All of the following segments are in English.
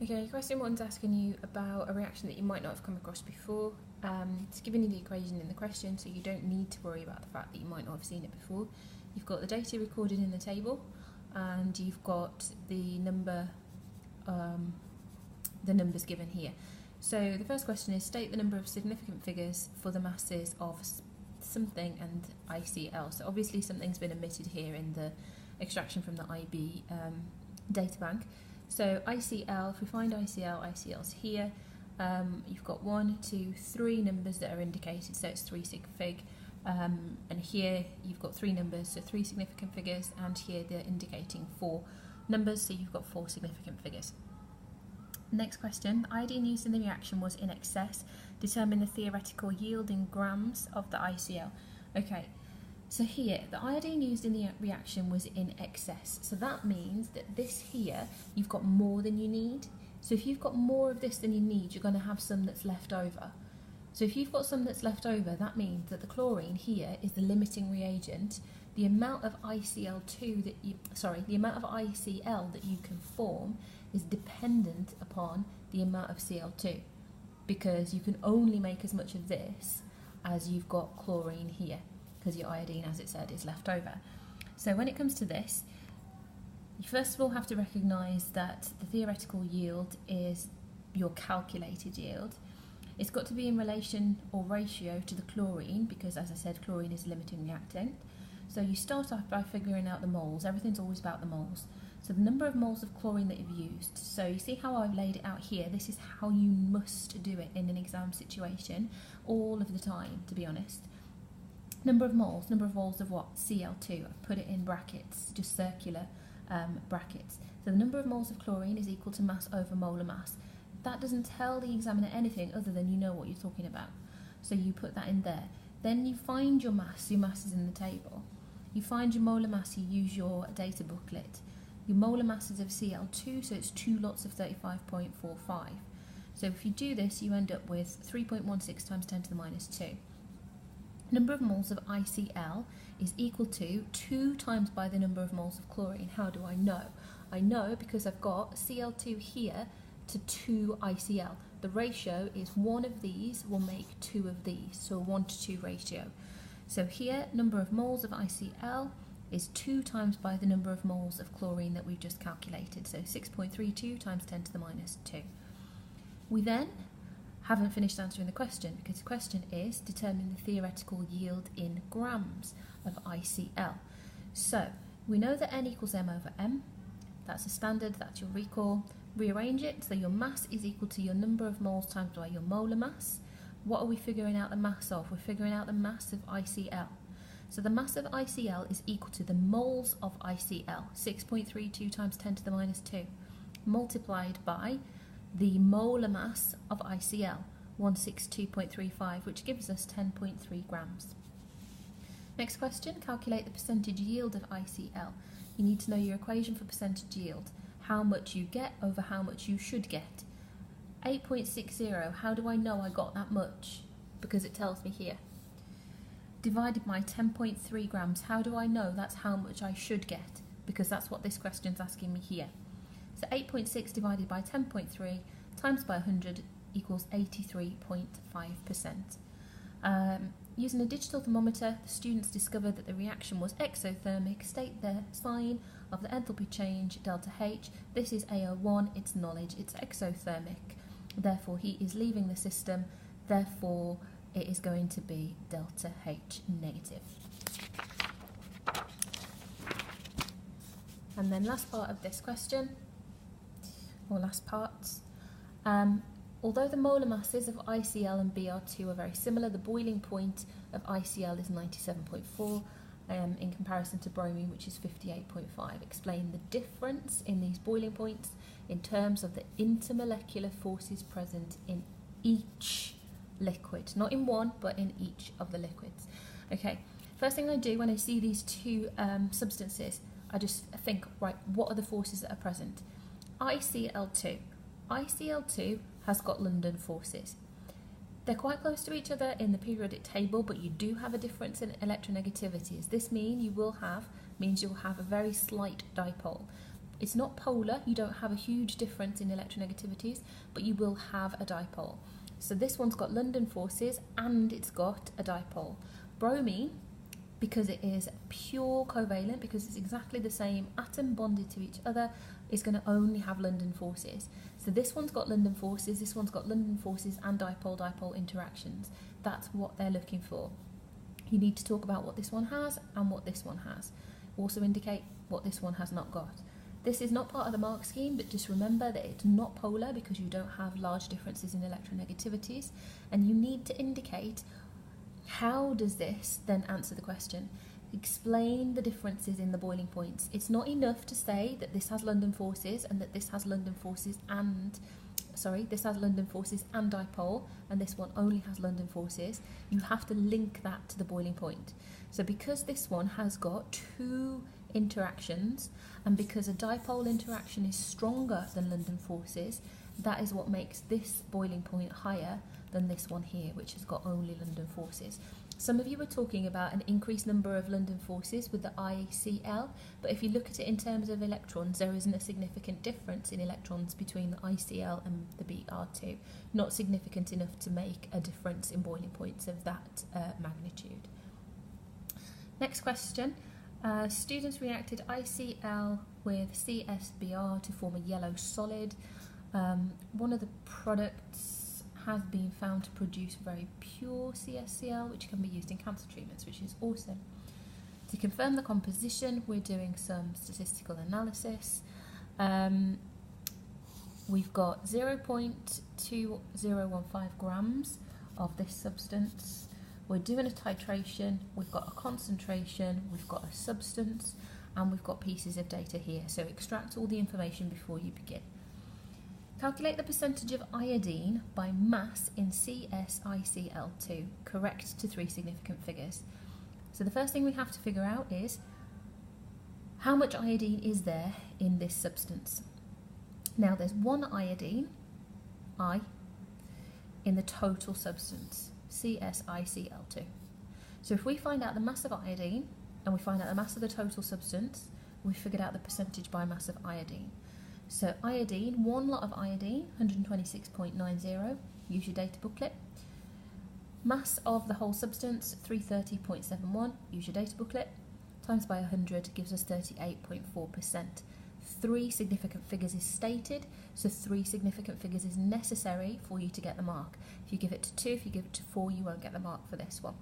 Okay, question one's asking you about a reaction that you might not have come across before. It's giving you the equation in the question, so you don't need to worry about the fact that you might not have seen it before. You've got the data recorded in the table, and you've got the numbers given here. So the first question is, state the number of significant figures for the masses of something and ICL. So obviously something's been omitted here in the extraction from the IB data bank. So ICL, if we find ICL's here. You've got 1, 2, 3 numbers that are indicated, so it's 3 sig fig. And here you've got 3 numbers, so 3 significant figures, and here they're indicating 4 numbers, so you've got 4 significant figures. Next question, the iodine used in the reaction was in excess. Determine the theoretical yield in grams of the ICL. Okay, so here, the iodine used in the reaction was in excess. So that means that this here, you've got more than you need. So if you've got more of this than you need, you're going to have some that's left over. So if you've got some that's left over, that means that the chlorine here is the limiting reagent. The amount of ICL that you can form is dependent upon the amount of Cl2, because you can only make as much of this as you've got chlorine here, because your iodine, as it said, is left over. So when it comes to this, you first of all have to recognise that the theoretical yield is your calculated yield. It's got to be in relation or ratio to the chlorine, because as I said, chlorine is a limiting reactant. So you start off by figuring out the moles. Everything's always about the moles. So the number of moles of chlorine that you've used. So you see how I've laid it out here? This is how you must do it in an exam situation all of the time, to be honest. Number of moles of what? Cl2. I've put it in brackets, just circular brackets. So the number of moles of chlorine is equal to mass over molar mass. That doesn't tell the examiner anything other than you know what you're talking about. So you put that in there. Then you find your mass is in the table. You find your molar mass, you use your data booklet. Your molar mass is of Cl2, so it's 2 lots of 35.45. So if you do this, you end up with 3.16 times 10 to the minus 2. Number of moles of ICL is equal to 2 times by the number of moles of chlorine. How do I know? I know because I've got Cl2 here to 2 ICL. The ratio is 1 of these will make 2 of these, so a 1 to 2 ratio. So here, number of moles of ICL is 2 times by the number of moles of chlorine that we've just calculated, so 6.32 times 10 to the minus 2. We then haven't finished answering the question, because the question is determine the theoretical yield in grams of ICL. So we know that N equals M over M. That's a standard, that's your recall. Rearrange it, so your mass is equal to your number of moles times by your molar mass. What are we figuring out the mass of? We're figuring out the mass of ICL. So the mass of ICL is equal to the moles of ICL, 6.32 times 10 to the minus 2, multiplied by the molar mass of ICL, 162.35, which gives us 10.3 grams. Next question, calculate the percentage yield of ICL. You need to know your equation for percentage yield, how much you get over how much you should get. 8.60, how do I know I got that much? Because it tells me here. Divided by 10.3 grams, how do I know that's how much I should get? Because that's what this question's asking me here. So 8.6 divided by 10.3 times by 100 equals 83.5%. Using a digital thermometer, the students discovered that the reaction was exothermic. State the sign of the enthalpy change, delta H. This is AO1, it's knowledge, it's exothermic. Therefore, heat is leaving the system. Therefore, it is going to be delta H negative. And then last part of this question, or last parts. Although the molar masses of ICL and Br2 are very similar, the boiling point of ICL is 97.4 in comparison to bromine, which is 58.5. Explain the difference in these boiling points in terms of the intermolecular forces present in each liquid. Not in one, but in each of the liquids. Okay, first thing I do when I see these two substances, I just think, right, what are the forces that are present? ICL2. ICL2 has got London forces. They're quite close to each other in the periodic table, but you do have a difference in electronegativities. This means you'll have a very slight dipole. It's not polar, you don't have a huge difference in electronegativities, but you will have a dipole. So this one's got London forces and it's got a dipole. Bromine, because it is pure covalent, because it's exactly the same atom bonded to each other, is going to only have London forces. So this one's got London forces, this one's got London forces and dipole-dipole interactions. That's what they're looking for. You need to talk about what this one has and what this one has. Also indicate what this one has not got. This is not part of the mark scheme, but just remember that it's not polar because you don't have large differences in electronegativities, and you need to indicate how does this then answer the question. Explain the differences in the boiling points. It's not enough to say that this has London forces and that this has London forces and this has London forces and dipole, and this one only has London forces. You have to link that to the boiling point. So because this one has got two interactions, and because a dipole interaction is stronger than London forces, that is what makes this boiling point higher than this one here, which has got only London forces. Some of you were talking about an increased number of London forces with the ICl, but if you look at it in terms of electrons, there isn't a significant difference in electrons between the ICl and the Br2. Not significant enough to make a difference in boiling points of that magnitude. Next question. Students reacted ICl with CSBr to form a yellow solid. One of the products has been found to produce very pure CSCl, which can be used in cancer treatments, which is awesome. To confirm the composition, we're doing some statistical analysis. We've got 0.2015 grams of this substance. We're doing a titration, we've got a concentration, we've got a substance, and we've got pieces of data here. So extract all the information before you begin. Calculate the percentage of iodine by mass in CsICl2, correct to 3 significant figures. So the first thing we have to figure out is how much iodine is there in this substance. Now there's one iodine, I, in the total substance, CsICl2. So if we find out the mass of iodine and we find out the mass of the total substance, we figured out the percentage by mass of iodine. So iodine, one lot of iodine, 126.90, use your data booklet. Mass of the whole substance, 330.71, use your data booklet. Times by 100 gives us 38.4%. 3 significant figures is stated, so 3 significant figures is necessary for you to get the mark. If you give it to 2, if you give it to 4, you won't get the mark for this one.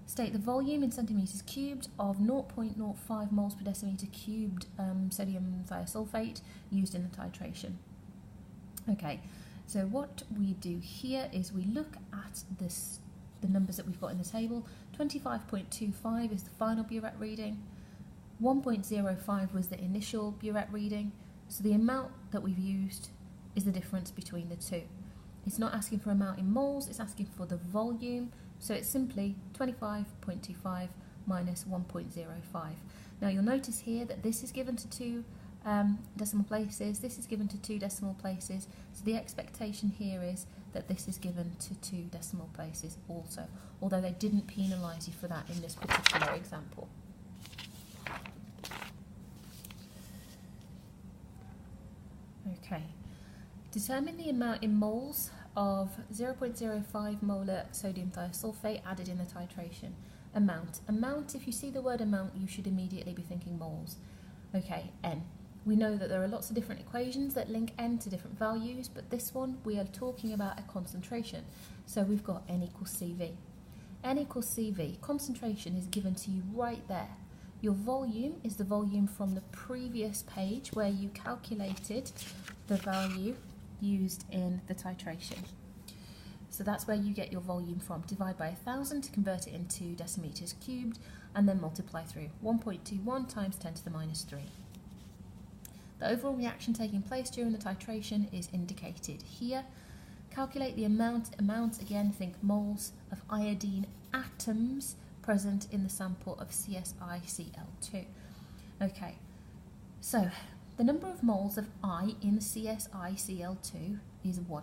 State the volume in centimetres cubed of 0.05 moles per decimetre cubed sodium thiosulfate used in the titration. Okay, so what we do here is we look at the numbers that we've got in the table. 25.25 is the final burette reading. 1.05 was the initial burette reading. So the amount that we've used is the difference between the two. It's not asking for amount in moles, it's asking for the volume. So it's simply 25.25 minus 1.05. Now you'll notice here that this is given to 2 decimal places, this is given to 2 decimal places, so the expectation here is that this is given to 2 decimal places also, although they didn't penalise you for that in this particular example. Okay, determine the amount in moles of 0.05 molar sodium thiosulfate added in the titration. Amount, if you see the word amount, you should immediately be thinking moles. Okay, N. We know that there are lots of different equations that link N to different values, but this one we are talking about a concentration. So we've got N equals CV. N equals CV. Concentration is given to you right there. Your volume is the volume from the previous page where you calculated the value used in the titration. So that's where you get your volume from. Divide by 1,000 to convert it into decimeters cubed, and then multiply through. 1.21 times 10 to the minus 3. The overall reaction taking place during the titration is indicated here. Calculate the amount, again, think moles, of iodine atoms present in the sample of CsICl2. Okay, so the number of moles of I in CsICl2 is 1.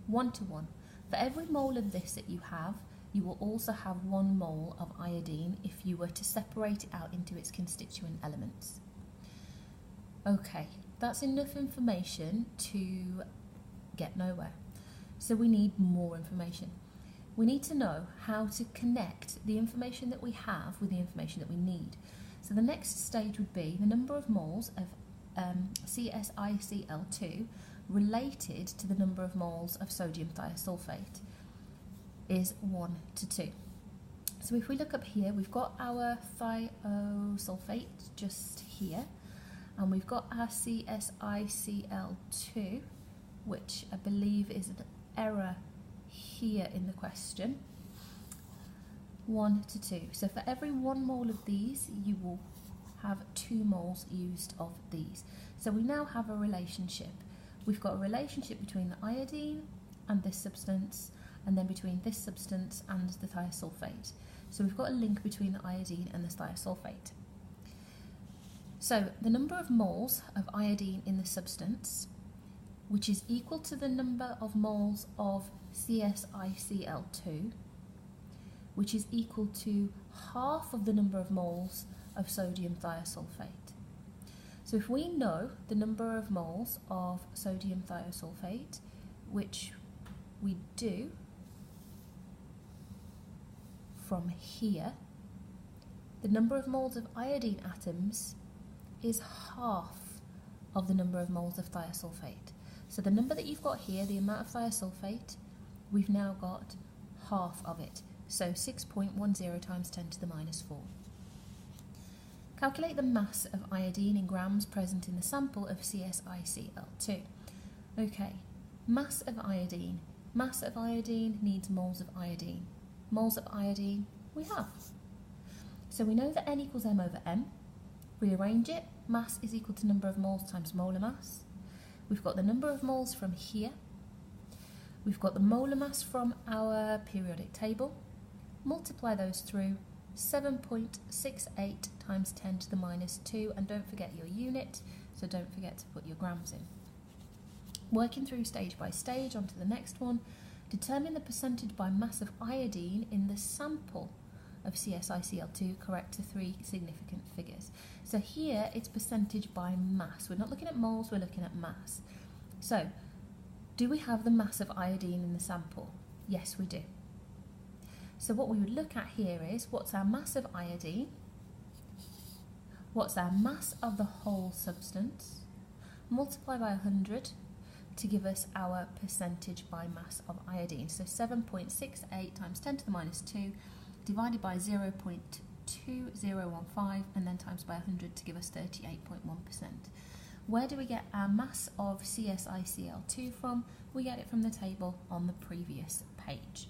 1 to 1. For every mole of this that you have, you will also have 1 mole of iodine if you were to separate it out into its constituent elements. Okay, that's enough information to get nowhere. So we need more information. We need to know how to connect the information that we have with the information that we need. So the next stage would be the number of moles of CSICl2 related to the number of moles of sodium thiosulfate is 1 to 2. So if we look up here, we've got our thiosulfate just here, and we've got our CSICl2, which I believe is an error here in the question. 1 to 2. So for every 1 mole of these, you will have 2 moles used of these. So we now have a relationship. We've got a relationship between the iodine and this substance, and then between this substance and the thiosulfate. So we've got a link between the iodine and the thiosulfate. So the number of moles of iodine in the substance, which is equal to the number of moles of CSICl2, which is equal to half of the number of moles of sodium thiosulfate. So if we know the number of moles of sodium thiosulfate, which we do from here, the number of moles of iodine atoms is half of the number of moles of thiosulfate. So the number that you've got here, the amount of thiosulfate, we've now got half of it. So 6.10 times 10 to the minus 4. Calculate the mass of iodine in grams present in the sample of CSICl2. Okay, mass of iodine. Mass of iodine needs moles of iodine. Moles of iodine we have. So we know that N equals M over M. Rearrange it. Mass is equal to number of moles times molar mass. We've got the number of moles from here. We've got the molar mass from our periodic table. Multiply those through. 7.68 times 10 to the minus 2, and don't forget your unit, so don't forget to put your grams in. Working through stage by stage onto the next one, determine the percentage by mass of iodine in the sample of CSICl2 correct to 3 significant figures. So here it's percentage by mass. We're not looking at moles, we're looking at mass. So, do we have the mass of iodine in the sample? Yes, we do. So what we would look at here is, what's our mass of iodine? What's our mass of the whole substance? Multiply by 100 to give us our percentage by mass of iodine. So 7.68 times 10 to the minus 2 divided by 0.2015 and then times by 100 to give us 38.1%. Where do we get our mass of CSICl2 from? We get it from the table on the previous page.